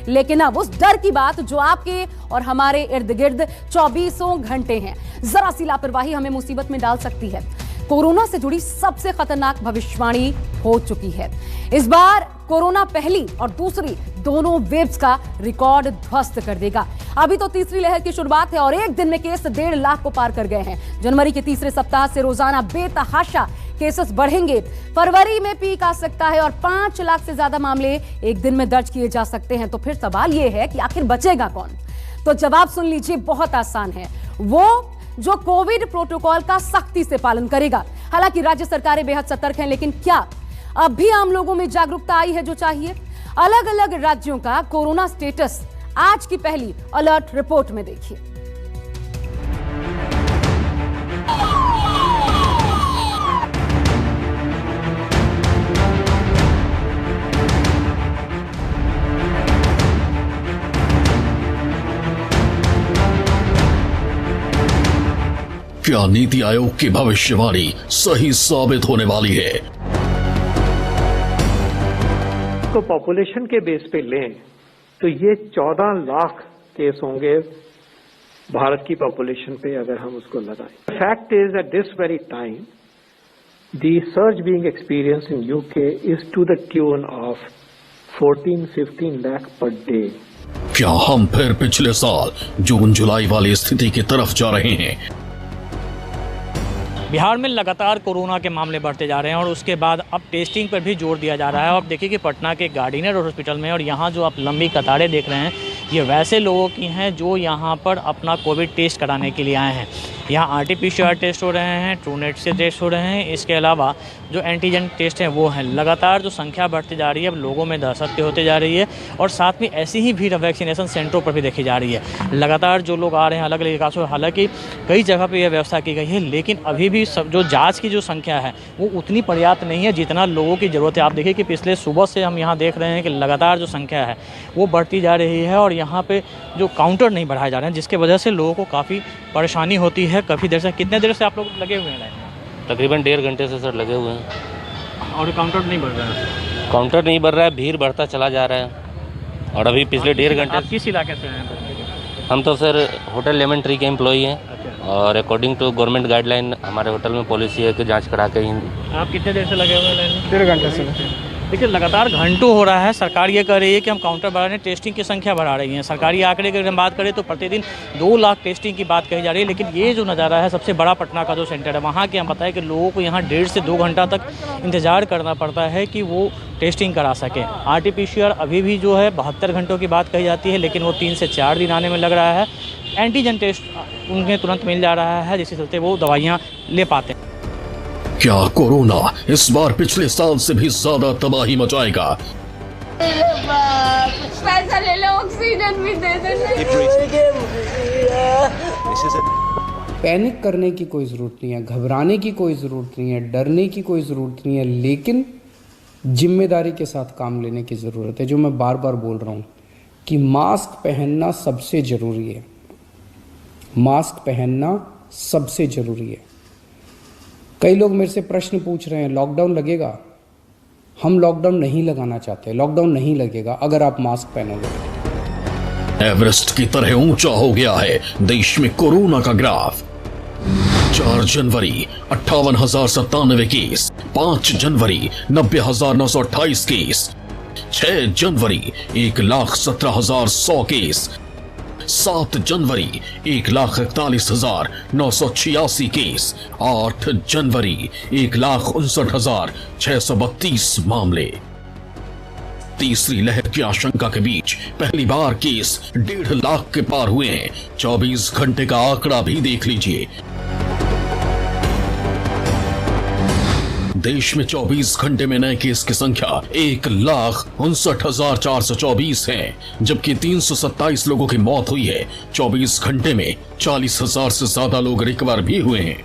लेकिन अब उस डर की बात जो आपके और हमारे इर्द गिर्द 24 घंटे हैं, जरा सी लापरवाही हमें मुसीबत में डाल सकती है। कोरोना से जुड़ी सबसे खतरनाक भविष्यवाणी हो चुकी है। इस बार कोरोना पहली और दूसरी दोनों वेव्स का रिकॉर्ड ध्वस्त कर देगा। अभी तो तीसरी लहर की शुरुआत है और एक दिन में केस 1.5 लाख को पार कर गए हैं। जनवरी के तीसरे सप्ताह से रोजाना बेतहाशा केसेस बढ़ेंगे। फरवरी में पीक आ सकता है और 5 लाख से ज्यादा मामले एक दिन में दर्ज किए जा सकते हैं। तो फिर सवाल यह है कि आखिर बचेगा कौन? तो जवाब सुन लीजिए, बहुत आसान है। वो जो कोविड प्रोटोकॉल का सख्ती से पालन करेगा। हालांकि राज्य सरकारें बेहद सतर्क हैं, लेकिन क्या अब भी आम लोगों में जागरूकता आई है जो चाहिए? अलग अलग राज्यों का कोरोना स्टेटस आज की पहली अलर्ट रिपोर्ट में देखिए। क्या नीति आयोग की भविष्यवाणी सही साबित होने वाली है? तो पॉपुलेशन के बेस पे लें तो ये 14 लाख केस होंगे भारत की पॉपुलेशन पे अगर हम उसको लगाएं। Fact is at this very time the surge being experience in UK is to the tune of 14-15 lakh per day. क्या हम फिर पिछले साल जून जुलाई वाली स्थिति की तरफ जा रहे हैं? बिहार में लगातार कोरोना के मामले बढ़ते जा रहे हैं और उसके बाद अब टेस्टिंग पर भी जोर दिया जा रहा है। अब देखिए कि पटना के गार्डिनर हॉस्पिटल में और यहाँ जो आप लंबी कतारें देख रहे हैं, ये वैसे लोगों की हैं जो यहाँ पर अपना कोविड टेस्ट कराने के लिए आए हैं। यहाँ RT-PCR टेस्ट हो रहे हैं, ट्रूनेट से टेस्ट हो रहे हैं। इसके अलावा जो एंटीजन टेस्ट हैं वो हैं। लगातार जो संख्या बढ़ती जा रही है, अब लोगों में दहशत होते जा रही है और साथ में ऐसी ही भीड़ वैक्सीनेशन सेंटरों पर भी देखी जा रही है। लगातार जो लोग आ रहे हैं अलग अलग इलाकों से, हालांकि कई जगह पर यह व्यवस्था की गई है, लेकिन अभी भी सब जो जाँच की जो संख्या है वो उतनी पर्याप्त नहीं है जितना लोगों की ज़रूरत है। आप देखिए कि पिछले सुबह से हम यहाँ देख रहे हैं कि लगातार जो संख्या है वो बढ़ती जा रही है और यहाँ पे जो काउंटर नहीं बढ़ाए जा रहे हैं, जिसके वजह से लोगों को काफ़ी परेशानी होती है। काफ़ी देर से, कितने देर से आप लोग लगे हुए हैं लाइन में? तकरीबन 1.5 घंटे से सर लगे हुए हैं और काउंटर नहीं बढ़ रहा है? काउंटर नहीं बढ़ रहा है, भीड़ बढ़ता चला जा रहा है। और अभी पिछले 1.5 घंटे। आप किस इलाके से हैं? हम तो सर होटल लेमन ट्री के एम्प्लॉई हैं और अकॉर्डिंग टू गवर्नमेंट गाइडलाइन हमारे होटल में पॉलिसी है कि जांच करा के ही। आप कितने देर से लगे हुए हैं लाइन में? 1.5 घंटे से। देखिए लगातार घंटों हो रहा है। सरकार ये कह रही है कि हम काउंटर बढ़ा रहे हैं, टेस्टिंग की संख्या बढ़ा रही है। सरकारी आंकड़े की अगर हम बात करें तो प्रतिदिन 2 लाख टेस्टिंग की बात कही जा रही है। लेकिन ये जो नज़ारा है सबसे बड़ा पटना का जो सेंटर है वहाँ के, हम बताएं कि लोगों को यहाँ 1.5 से 2 घंटा तक इंतजार करना पड़ता है कि वो टेस्टिंग करा सकें। RT-PCR अभी भी जो है 72 घंटों की बात कही जाती है, लेकिन वो 3 से 4 दिन आने में लग रहा है। एंटीजन टेस्ट उन्हें तुरंत मिल जा रहा है, जिसके चलते वो दवाइयाँ ले पाते हैं। क्या कोरोना इस बार पिछले साल से भी ज्यादा तबाही मचाएगा? पैसा ले लो, ऑक्सीजन भी दे दो। पैनिक करने की कोई ज़रूरत नहीं है, घबराने की कोई ज़रूरत नहीं है, डरने की कोई ज़रूरत नहीं है, लेकिन जिम्मेदारी के साथ काम लेने की ज़रूरत है। जो मैं बार बार बोल रहा हूँ कि मास्क पहनना सबसे ज़रूरी है। मास्क पहनना सबसे ज़रूरी है। कई लोग मेरे से प्रश्न पूछ रहे हैं, लॉकडाउन लगेगा? हम लॉकडाउन नहीं लगाना चाहते। लॉकडाउन नहीं लगेगा अगर आप मास्क पहनोगे। एवरेस्ट की तरह ऊंचा हो गया है देश में कोरोना का ग्राफ। 4 जनवरी 58,097 केस, 5 जनवरी 90,928 केस, 6 जनवरी 1,17,100 केस, 7 जनवरी 1,41,986 केस, 8 जनवरी 1,59,632 मामले। तीसरी लहर की आशंका के बीच पहली बार केस 1.5 लाख के पार हुए हैं। 24 घंटे का आंकड़ा भी देख लीजिए। देश में 24 घंटे में नए केस की संख्या 1,59,424 है, जबकि 327 लोगों की मौत हुई है। 24 घंटे में 40,000 से ज्यादा लोग रिकवर भी हुए हैं।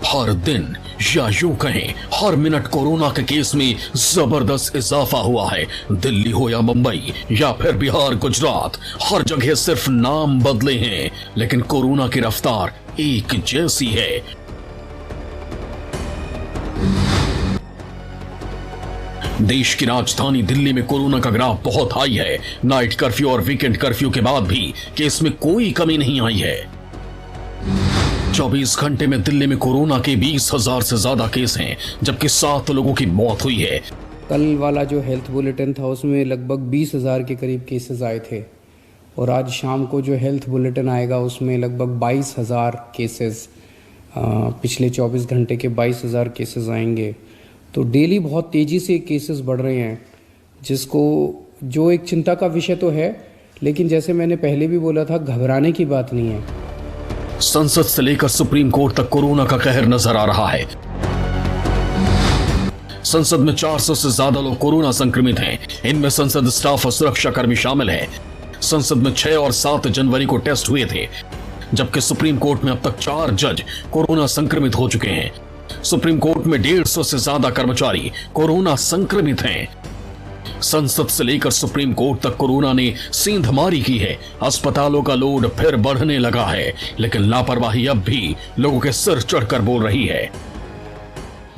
हर दिन या यूं कहें हर मिनट कोरोना के केस में जबरदस्त इजाफा हुआ है। दिल्ली हो या मुंबई या फिर बिहार, गुजरात, हर जगह सिर्फ नाम बदले हैं, लेकिन कोरोना की रफ्तार एक जैसी है। देश की राजधानी दिल्ली में कोरोना का ग्राफ बहुत हाई है। नाइट कर्फ्यू और वीकेंड कर्फ्यू के बाद भी केस में कोई कमी नहीं आई है। 24 घंटे में दिल्ली में कोरोना के 20,000 से ज्यादा केस हैं, जबकि 7 लोगों की मौत हुई है। कल वाला जो हेल्थ बुलेटिन था उसमें लगभग 20,000 के करीब केसेस आए थे, और आज शाम को जो हेल्थ बुलेटिन आएगा उसमें लगभग 22,000 केसेस, पिछले 24 घंटे के 22,000 केसेस आएंगे। तो डेली बहुत तेज़ी से केसेस बढ़ रहे हैं, जो एक चिंता का विषय तो है, लेकिन जैसे मैंने पहले भी बोला था, घबराने की बात नहीं है। संसद से लेकर सुप्रीम कोर्ट तक कोरोना का कहर नजर आ रहा है। संसद में 400 से ज्यादा लोग कोरोना संक्रमित हैं। इनमें संसद स्टाफ और सुरक्षा कर्मी शामिल हैं। संसद में 6 और 7 जनवरी को टेस्ट हुए थे, जबकि सुप्रीम कोर्ट में अब तक 4 जज कोरोना संक्रमित हो चुके हैं। सुप्रीम कोर्ट में 150 से ज्यादा कर्मचारी कोरोना संक्रमित हैं। संसद से लेकर सुप्रीम कोर्ट तक कोरोना ने सेंधमारी की है। अस्पतालों का लोड फिर बढ़ने लगा है, लेकिन लापरवाही अब भी लोगों के सिर चढ़कर बोल रही है।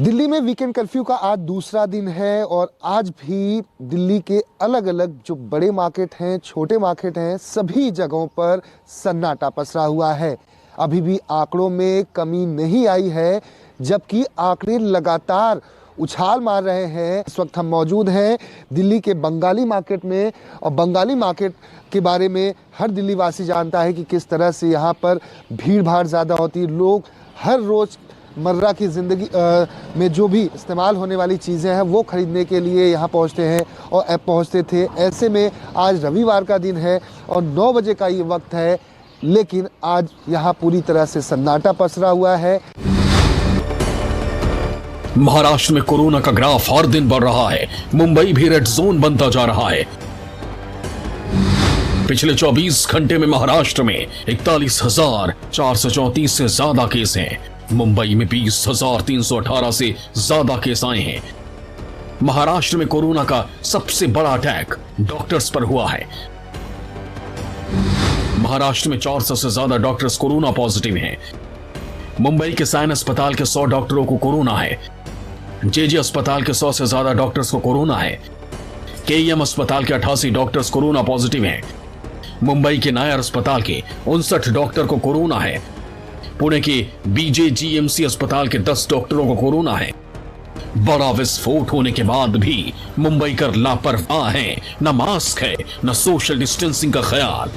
दिल्ली में वीकेंड कर्फ्यू का आज दूसरा दिन है और आज भी दिल्ली के अलग अलग जो बड़े मार्केट हैं, छोटे मार्केट हैं, सभी जगहों पर सन्नाटा पसरा हुआ है। अभी भी आंकड़ों में कमी नहीं आई है, जबकि आंकड़े लगातार उछाल मार रहे हैं। इस वक्त हम मौजूद हैं दिल्ली के बंगाली मार्केट में, और बंगाली मार्केट के बारे में हर दिल्ली वासी जानता है कि किस तरह से यहाँ पर भीड़ भाड़ ज़्यादा होती है। लोग हर रोज़ मर्रा की ज़िंदगी में जो भी इस्तेमाल होने वाली चीज़ें हैं वो ख़रीदने के लिए यहाँ पहुँचते हैं और अब पहुँचते थे। ऐसे में आज रविवार का दिन है और 9 बजे का ये वक्त है, लेकिन आज यहाँ पूरी तरह से सन्नाटा पसरा हुआ है। महाराष्ट्र में कोरोना का ग्राफ हर दिन बढ़ रहा है। मुंबई भी रेड जोन बनता जा रहा है। पिछले 24 घंटे में महाराष्ट्र में 41,434 से ज्यादा केस हैं। मुंबई में 20,318 से ज्यादा केस आए हैं। महाराष्ट्र में कोरोना का सबसे बड़ा अटैक डॉक्टर्स पर हुआ है। महाराष्ट्र में 400 से ज्यादा डॉक्टर्स कोरोना पॉजिटिव हैं। मुंबई के साइन अस्पताल के 100 डॉक्टरों को कोरोना है। जेजे अस्पताल के 100 से ज्यादा डॉक्टर्स को कोरोना है। केईएम अस्पताल के 88 डॉक्टर्स कोरोना पॉजिटिव हैं। मुंबई के नायर अस्पताल के 59 डॉक्टर को कोरोना है। पुणे के बीजेजीएमसी अस्पताल के 10 डॉक्टरों को कोरोना है। बड़ा विस्फोट होने के बाद भी मुंबई कर लापरवाह हैं। न मास्क है, न सोशल डिस्टेंसिंग का ख्याल।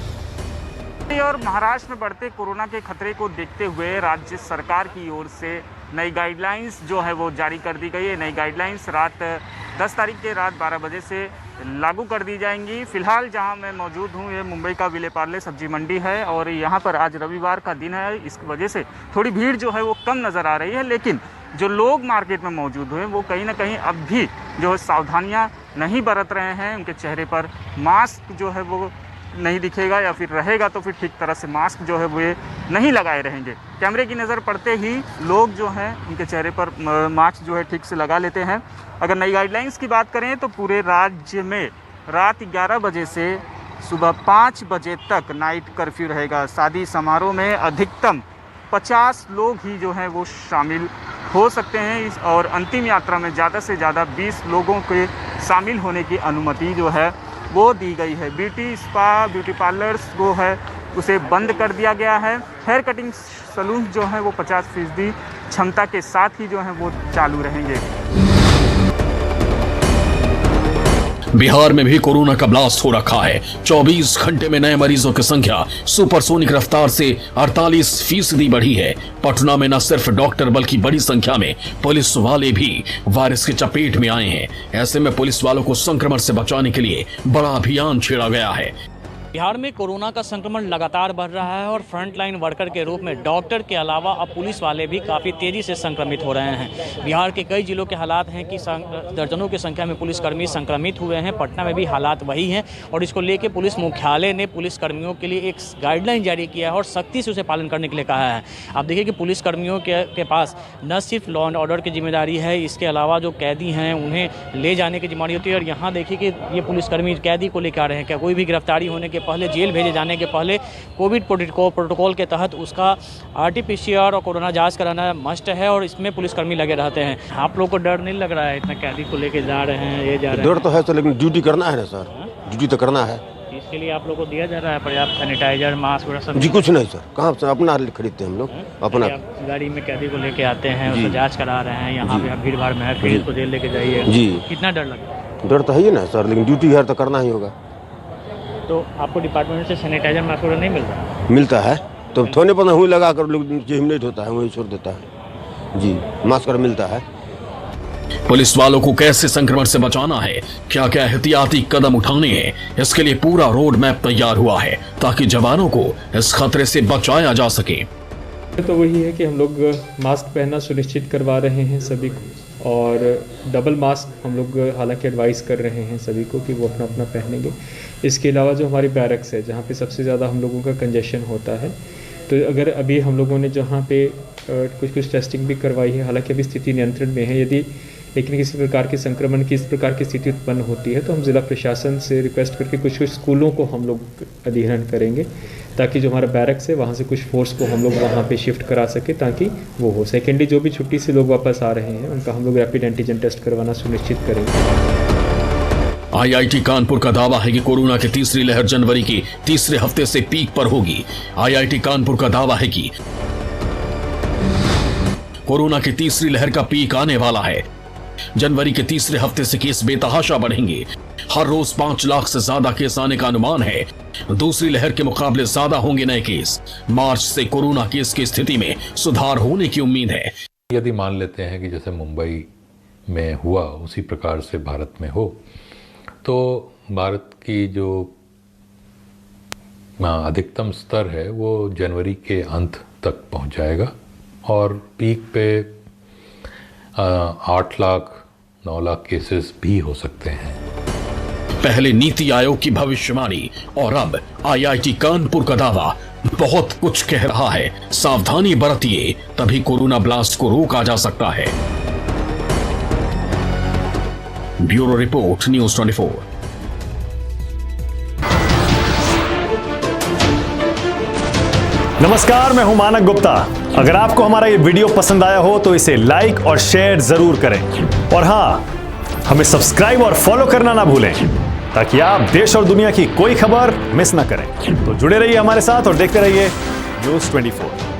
और महाराष्ट्र में बढ़ते कोरोना के खतरे को देखते हुए राज्य सरकार की ओर से नई गाइडलाइंस जो है वो जारी कर दी गई है। नई गाइडलाइंस रात 10 तारीख के रात 12 बजे से लागू कर दी जाएंगी। फिलहाल जहां मैं मौजूद हूं ये मुंबई का विलेपार्ले सब्जी मंडी है और यहां पर आज रविवार का दिन है। इस वजह से थोड़ी भीड़ जो है वो कम नज़र आ रही है, लेकिन जो लोग मार्केट में मौजूद हुए वो कहीं ना कहीं अब भी जो है सावधानियाँ नहीं बरत रहे हैं। उनके चेहरे पर मास्क जो है वो नहीं दिखेगा, या फिर रहेगा तो फिर ठीक तरह से मास्क जो है वो नहीं लगाए रहेंगे। कैमरे की नज़र पड़ते ही लोग जो हैं उनके चेहरे पर मास्क जो है ठीक से लगा लेते हैं। अगर नई गाइडलाइंस की बात करें तो पूरे राज्य में रात 11 बजे से सुबह 5 बजे तक नाइट कर्फ्यू रहेगा। शादी समारोह में अधिकतम 50 लोग ही जो हैं वो शामिल हो सकते हैं और अंतिम यात्रा में ज़्यादा से ज़्यादा 20 लोगों के शामिल होने की अनुमति जो है वो दी गई है। ब्यूटी स्पा, ब्यूटी पार्लर्स वो है उसे बंद कर दिया गया है। हेयर कटिंग सैलून जो है वो 50% क्षमता के साथ ही जो है वो चालू रहेंगे। बिहार में भी कोरोना का ब्लास्ट हो रखा है। 24 घंटे में नए मरीजों की संख्या सुपरसोनिक रफ्तार से 48% बढ़ी है। पटना में न सिर्फ डॉक्टर बल्कि बड़ी संख्या में पुलिस वाले भी वायरस की चपेट में आए हैं। ऐसे में पुलिस वालों को संक्रमण से बचाने के लिए बड़ा अभियान छेड़ा गया है। बिहार में कोरोना का संक्रमण लगातार बढ़ रहा है और फ्रंटलाइन वर्कर के रूप में डॉक्टर के अलावा अब पुलिस वाले भी काफ़ी तेज़ी से संक्रमित हो रहे हैं। बिहार के कई जिलों के हालात हैं कि दर्जनों की संख्या में पुलिसकर्मी संक्रमित हुए हैं। पटना में भी हालात वही हैं और इसको लेकर पुलिस मुख्यालय ने पुलिसकर्मियों के लिए एक गाइडलाइन जारी किया है और सख्ती से उसे पालन करने के लिए कहा है। आप देखिए कि पुलिसकर्मियों के पास न सिर्फ लॉ एंड ऑर्डर की जिम्मेदारी है, इसके अलावा जो कैदी हैं उन्हें ले जाने की जिम्मेदारी होती है। और यहाँ देखिए कि ये पुलिसकर्मी कैदी को लेकर आ रहे हैं। क्या कोई भी गिरफ्तारी होने के पहले, जेल भेजे जाने के पहले कोविड प्रोटोकॉल के तहत उसका RT-PCR और कोरोना जांच कराना मस्ट है और इसमें पुलिसकर्मी लगे रहते हैं। आप लोग को डर नहीं लग रहा है? इतना कैदी को लेके जा रहे हैं, ये जा रहे हैं। डर तो है सर, लेकिन ड्यूटी करना है ना सर, ड्यूटी तो करना है। इसके लिए आप लोग को दिया जा रहा है पर्याप्त सैनिटाइजर, मास्क वगैरह सब? जी कुछ नहीं सर, कहाँ से अपना खरीदते हैं हम लोग अपना। आप गाड़ी में कैदी को लेके आते हैं, उसको जांच करा रहे हैं, यहाँ पे भीड़ भाड़ में है, फिर इसको जेल लेके जाइए जी। कितना डर लगता है? डर तो है ही ना सर, लेकिन ड्यूटी है तो करना ही होगा। तो आपको डिपार्टमेंट से सैनिटाइजर मास्क वगैरह नहीं मिलता? मिलता है तो थोने पर वहीं लगा कर लोग जेब नहीं धोता है, वहीं छोड़ देता है जी। मास्क मिलता है। पुलिस वालों को कैसे संक्रमण से बचाना है, क्या क्या एहतियाती कदम उठाने हैं, इसके लिए पूरा रोड मैप तैयार हुआ है ताकि जवानों को इस खतरे से बचाया जा सके। तो वही है कि हम लोग मास्क पहनना सुनिश्चित करवा रहे हैं सभी को, और डबल मास्क हम लोग हालांकि एडवाइस कर रहे हैं सभी को कि वो अपना अपना पहनेंगे। इसके अलावा जो हमारी बैरक्स है जहाँ पे सबसे ज़्यादा हम लोगों का कंजेशन होता है, तो अगर अभी हम लोगों ने जहाँ पे कुछ टेस्टिंग भी करवाई है, हालांकि अभी स्थिति नियंत्रण में है, यदि लेकिन किसी प्रकार के संक्रमण की इस प्रकार की स्थिति उत्पन्न होती है तो हम ज़िला प्रशासन से रिक्वेस्ट करके कुछ स्कूलों को हम लोग अध्ययन करेंगे ताकि जो हमारा बैरक्स है वहाँ से कुछ फोर्स को हम लोग वहाँ पे शिफ्ट करा सके ताकि वो हो। सेकेंडली जो भी छुट्टी से लोग वापस आ रहे हैं उनका हम लोग रैपिड एंटीजन टेस्ट करवाना सुनिश्चित करेंगे। IIT कानपुर का दावा है कि कोरोना की तीसरी लहर जनवरी के तीसरे हफ्ते से पीक पर होगी। IIT कानपुर का दावा है कि कोरोना की तीसरी लहर का पीक आने वाला है। जनवरी के तीसरे हफ्ते से केस बेतहाशा बढ़ेंगे। हर रोज 5 लाख से ज्यादा केस आने का अनुमान है। दूसरी लहर के मुकाबले ज्यादा होंगे नए केस। मार्च से कोरोना केस की स्थिति में सुधार होने की उम्मीद है। यदि मान लेते हैं कि जैसे मुंबई में हुआ उसी प्रकार से भारत में हो, तो भारत की जो अधिकतम स्तर है वो जनवरी के अंत तक पहुंच जाएगा और पीक पे 8 लाख 9 लाख केसेस भी हो सकते हैं। पहले नीति आयोग की भविष्यवाणी और अब IIT कानपुर का दावा बहुत कुछ कह रहा है। सावधानी बरतिए, तभी कोरोना ब्लास्ट को रोका जा सकता है। Bureau report, news 24। नमस्कार, मैं हूं मानक गुप्ता। अगर आपको हमारा ये वीडियो पसंद आया हो तो इसे लाइक और शेयर जरूर करें, और हां, हमें सब्सक्राइब और फॉलो करना ना भूलें ताकि आप देश और दुनिया की कोई खबर मिस ना करें। तो जुड़े रहिए हमारे साथ और देखते रहिए न्यूज़ 24।